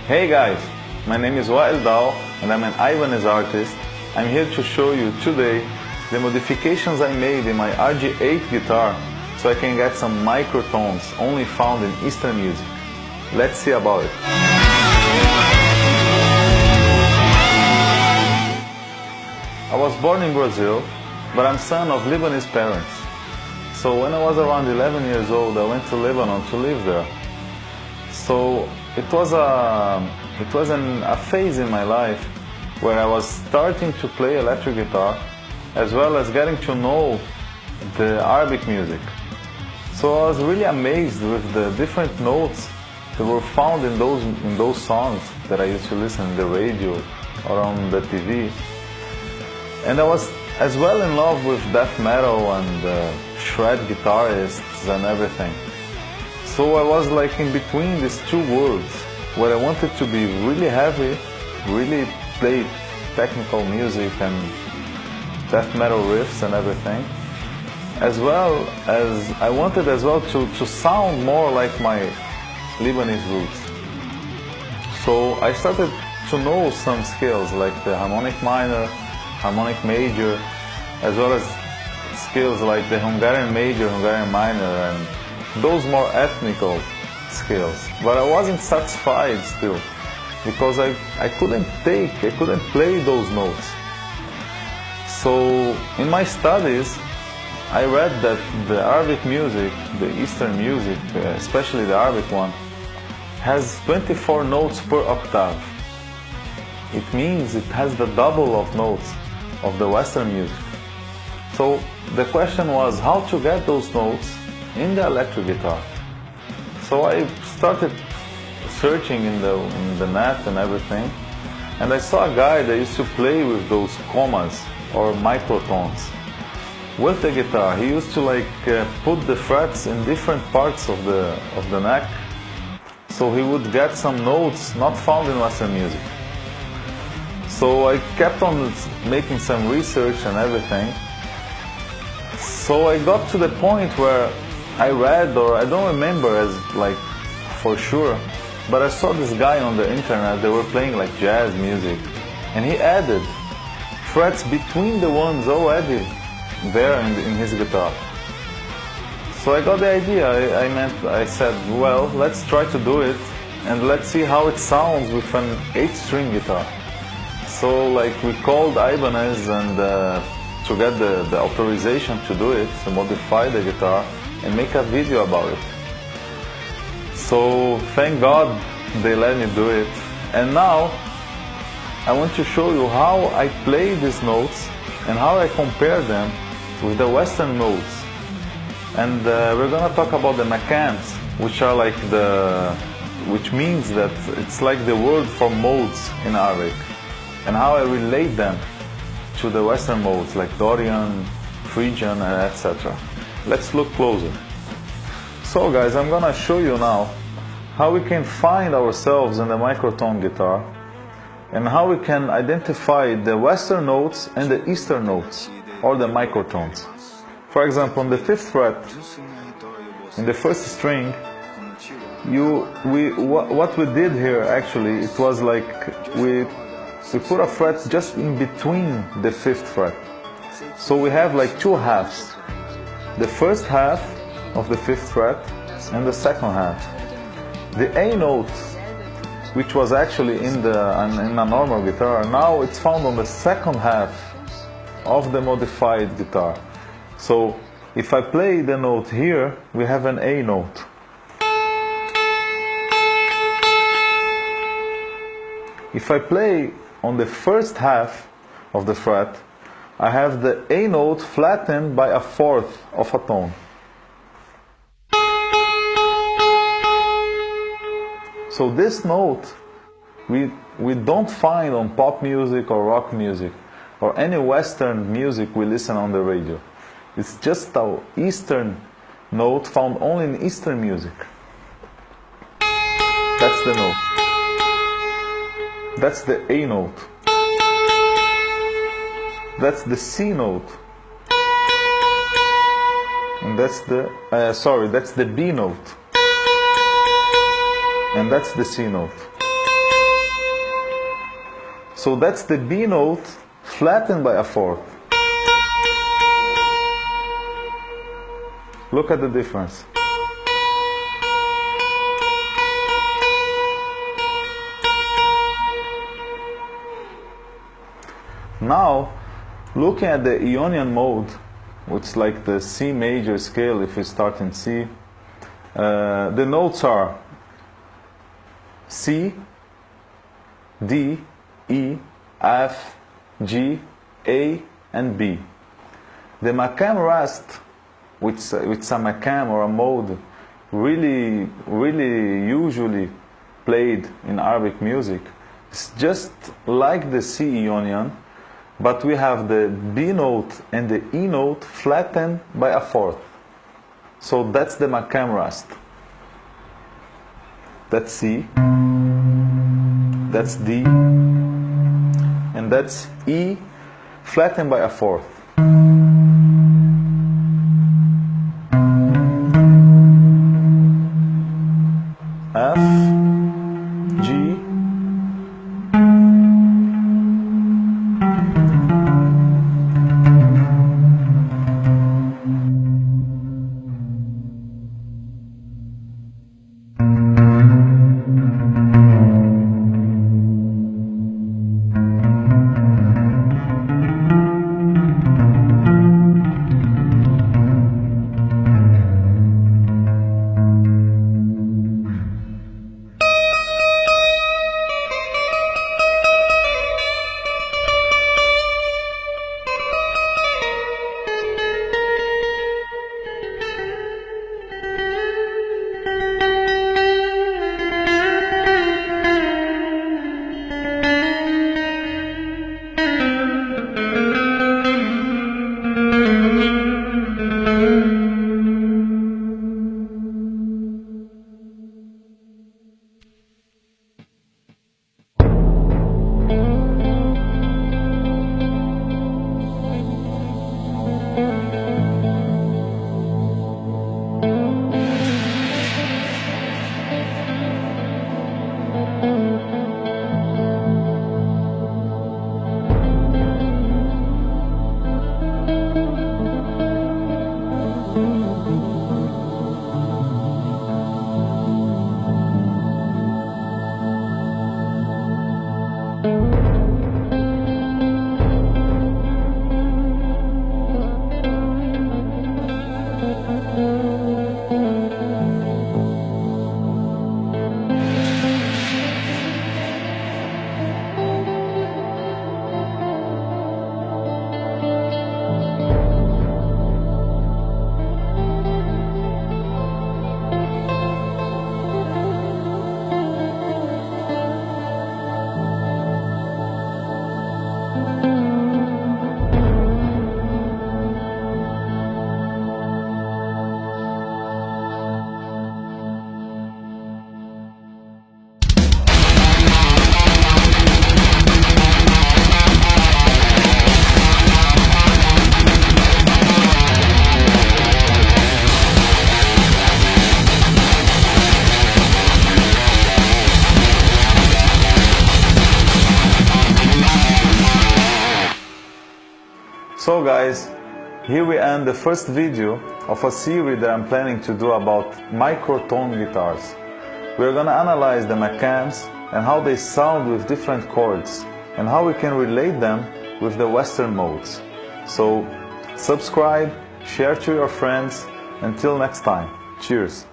Hey guys, my name is Wael Daou and I'm an Ibanez artist. I'm here to show you today the modifications I made in my RG8 guitar so I can get some microtones only found in Eastern music. Let's see about it. I was born in Brazil, but I'm son of Lebanese parents. So when I was around 11 years old, I went to Lebanon to live there. So it was a phase in my life where I was starting to play electric guitar as well as getting to know the Arabic music. So I was really amazed with the different notes that were found in those songs that I used to listen on the radio or on the TV. And I was as well in love with death metal and shred guitarists and everything. So I was like in between these two worlds, where I wanted to be really heavy, really play technical music and death metal riffs and everything, as well as I wanted as well to sound more like my Lebanese roots. So I started to know some scales like the harmonic minor, harmonic major, as well as scales like the Hungarian major, Hungarian minor, and those more ethnical scales. But I wasn't satisfied still, because I couldn't play those notes. So in my studies, I read that the Arabic music, the Eastern music, especially the Arabic one, has 24 notes per octave. It means it has the double of notes of the Western music. So the question was how to get those notes in the electric guitar. So I started searching in the net and everything, and I saw a guy that used to play with those commas or microtones with the guitar. He used to put the frets in different parts of the neck, so he would get some notes not found in Western music. So I kept on making some research and everything. So I got to the point where I read, or I don't remember as for sure, but I saw this guy on the internet. They were playing like jazz music, and he added frets between the ones already there in his guitar. So I got the idea. I said, well, let's try to do it, and let's see how it sounds with an 8-string guitar. So we called Ibanez and to get the authorization to do it, to modify the guitar and make a video about it. So thank God they let me do it. And now I want to show you how I play these notes and how I compare them with the Western notes. And we're gonna talk about the macans, which are which means that it's like the word for modes in Arabic, and how I relate them to the Western modes like Dorian, Phrygian, and etc. Let's look closer. So guys, I'm gonna show you now how we can find ourselves in the microtone guitar and how we can identify the Western notes and the Eastern notes, or the microtones. For example, on the 5th fret, in the first string, what we did here actually, it was like we put a fret just in between the 5th fret. So we have two halves. The first half of the 5th fret and the second half. The A note, which was actually in a normal guitar, now it's found on the second half of the modified guitar. So if I play the note here, we have an A note. If I play on the first half of the fret, I have the A note flattened by a fourth of a tone. So this note we don't find on pop music or rock music or any Western music we listen on the radio. It's just an Eastern note found only in Eastern music. That's the note. That's the A note. That's the C note. And that's the B note. And that's the C note. So that's the B note flattened by a fourth. Look at the difference. Now, looking at the Ionian mode, which is like the C major scale if we start in C, the notes are C, D, E, F, G, A, and B. The Makam Rast, which is a Makam or a mode really usually played in Arabic music, it's just like the C Ionian, but we have the B note and the E note flattened by a fourth. So that's the Makam Rast. That's C, that's D, and that's E flattened by a fourth. F, G, So guys, here we end the first video of a series that I'm planning to do about microtone guitars. We're gonna analyze the Makams and how they sound with different chords and how we can relate them with the Western modes. So subscribe, share to your friends. Until next time, cheers!